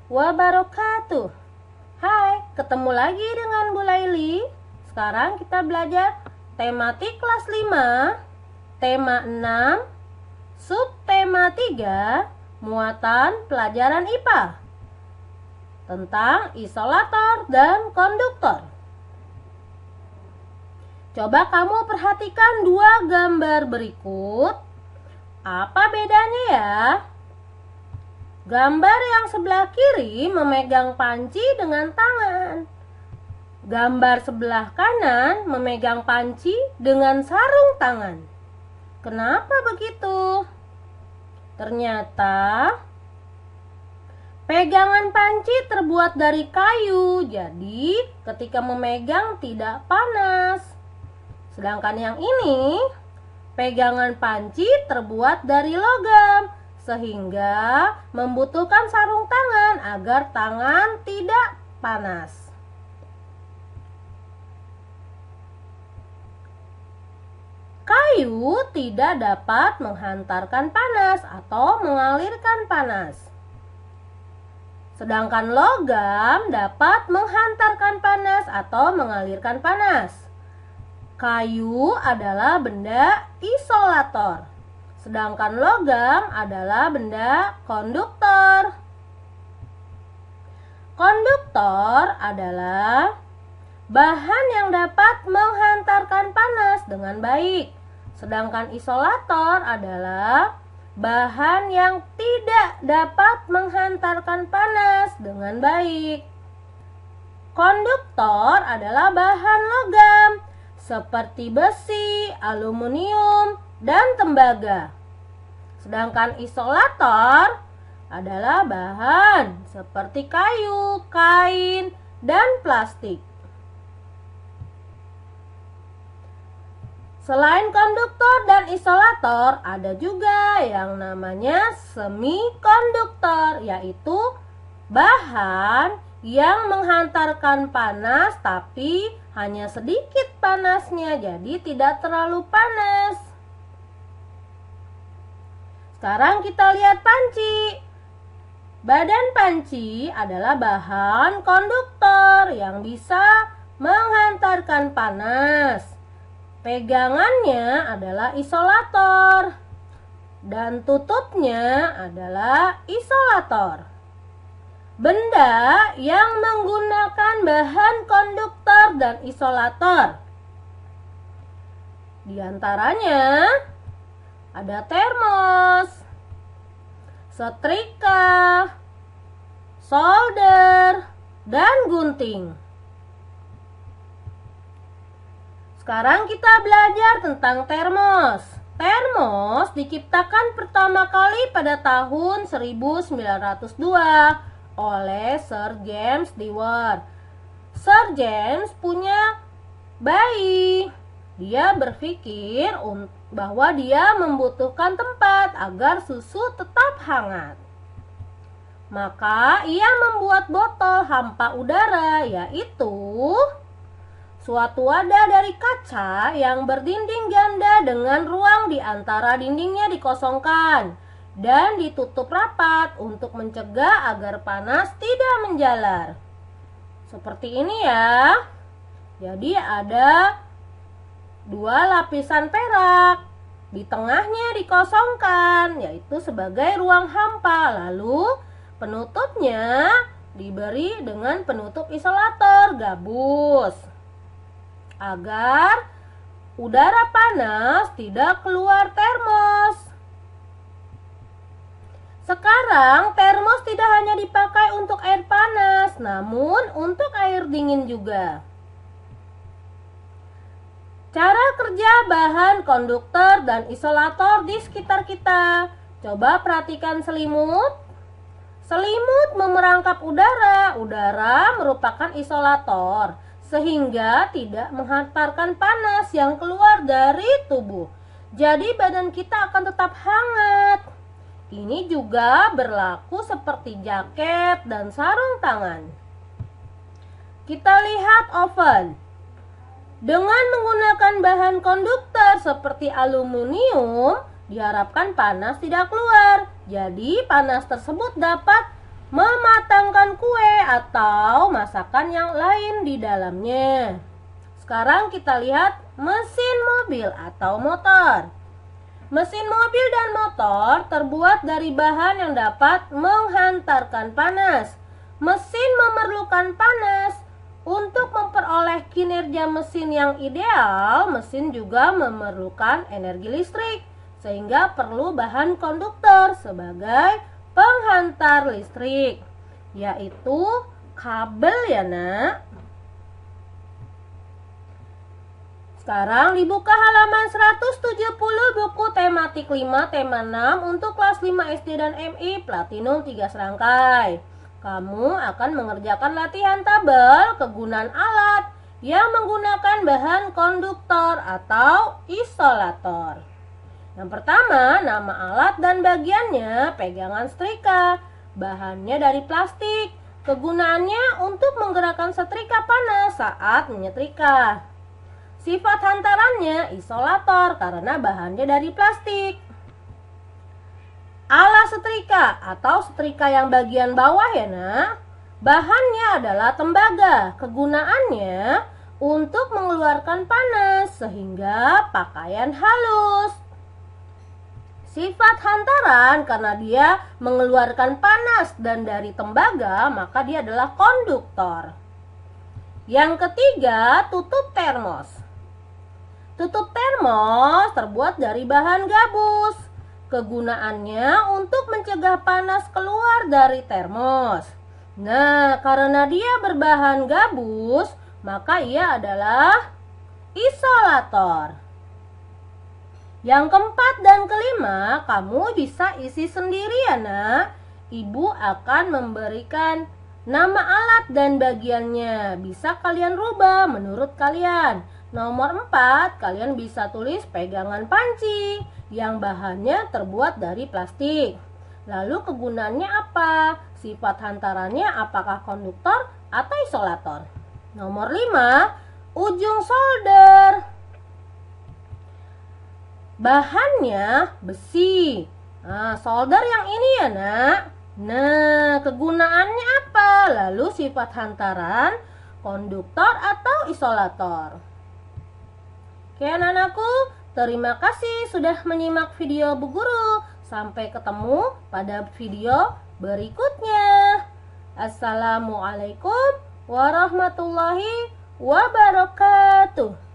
wabarakatuh. Hai, ketemu lagi dengan Bu Laili. Sekarang kita belajar tematik kelas 5, tema 6, subtema 3, muatan pelajaran IPA tentang isolator dan konduktor. Coba kamu perhatikan dua gambar berikut. Apa bedanya ya? Gambar yang sebelah kiri memegang panci dengan tangan. Gambar sebelah kanan memegang panci dengan sarung tangan. Kenapa begitu? Ternyata pegangan panci terbuat dari kayu, jadi ketika memegang tidak panas. Sedangkan yang ini, pegangan panci terbuat dari logam, sehingga membutuhkan sarung tangan agar tangan tidak panas. Kayu tidak dapat menghantarkan panas atau mengalirkan panas. Sedangkan logam dapat menghantarkan panas atau mengalirkan panas. Kayu adalah benda isolator. Sedangkan logam adalah benda konduktor. Konduktor adalah bahan yang dapat menghantarkan panas dengan baik. Sedangkan isolator adalah bahan yang tidak dapat menghantarkan panas dengan baik. Konduktor adalah bahan logam seperti besi, aluminium, dan tembaga. Sedangkan isolator adalah bahan seperti kayu, kain, dan plastik. Selain konduktor dan isolator, ada juga yang namanya semikonduktor, yaitu bahan yang menghantarkan panas tapi hanya sedikit panasnya, jadi tidak terlalu panas. Sekarang kita lihat panci. Badan panci adalah bahan konduktor yang bisa menghantarkan panas. Pegangannya adalah isolator dan tutupnya adalah isolator. Benda yang menggunakan bahan konduktor dan isolator, di antaranya ada termos, setrika, solder, dan gunting. Sekarang kita belajar tentang termos. Termos diciptakan pertama kali pada tahun 1902 oleh Sir James Dewar. Sir James punya bayi. Dia berpikir bahwa dia membutuhkan tempat agar susu tetap hangat. Maka ia membuat botol hampa udara, yaitu suatu wadah dari kaca yang berdinding ganda dengan ruang di antara dindingnya dikosongkan dan ditutup rapat untuk mencegah agar panas tidak menjalar. Seperti ini ya. Jadi ada dua lapisan perak, di tengahnya dikosongkan, yaitu sebagai ruang hampa. Lalu penutupnya diberi dengan penutup isolator gabus, agar udara panas tidak keluar termos. Sekarang termos tidak hanya dipakai untuk air panas, namun untuk air dingin juga. Cara kerja bahan konduktor dan isolator di sekitar kita. Coba perhatikan selimut. Selimut memerangkap udara. Udara merupakan isolator, sehingga tidak menghantarkan panas yang keluar dari tubuh. Jadi badan kita akan tetap hangat. Ini juga berlaku seperti jaket dan sarung tangan. Kita lihat oven. Dengan menggunakan bahan konduktor seperti aluminium, diharapkan panas tidak keluar. Jadi panas tersebut dapat mematangkan kue atau masakan yang lain di dalamnya. Sekarang kita lihat mesin mobil atau motor. Mesin mobil dan motor terbuat dari bahan yang dapat menghantarkan panas. Mesin memerlukan panas. Untuk memperoleh kinerja mesin yang ideal, mesin juga memerlukan energi listrik, sehingga perlu bahan konduktor sebagai penghantar listrik, yaitu kabel ya nak. Sekarang dibuka halaman 170 buku tematik 5 tema 6 untuk kelas 5 SD dan MI Platinum 3 serangkai. Kamu akan mengerjakan latihan tabel kegunaan alat yang menggunakan bahan konduktor atau isolator. Yang pertama, nama alat dan bagiannya, pegangan setrika. Bahannya dari plastik. Kegunaannya untuk menggerakkan setrika panas saat menyetrika. Sifat hantarannya isolator karena bahannya dari plastik. Alas setrika atau setrika yang bagian bawah ya nak. Bahannya adalah tembaga. Kegunaannya untuk mengeluarkan panas sehingga pakaian halus. Sifat hantaran karena dia mengeluarkan panas dan dari tembaga maka dia adalah konduktor. Yang ketiga, tutup termos. Tutup termos terbuat dari bahan gabus. Kegunaannya untuk mencegah panas keluar dari termos. Nah, karena dia berbahan gabus, maka ia adalah isolator. Yang keempat dan kelima, kamu bisa isi sendiri ya nak. Ibu akan memberikan nama alat dan bagiannya. Bisa kalian rubah menurut kalian. Nomor 4, kalian bisa tulis pegangan panci yang bahannya terbuat dari plastik. Lalu kegunaannya apa? Sifat hantarannya apakah konduktor atau isolator? Nomor 5, ujung solder. Bahannya besi. Nah, solder yang ini ya nak. Nah, kegunaannya apa? Lalu sifat hantaran, konduktor atau isolator? Oke anak-anakku, terima kasih sudah menyimak video Bu Guru. Sampai ketemu pada video berikutnya. Assalamualaikum warahmatullahi wabarakatuh.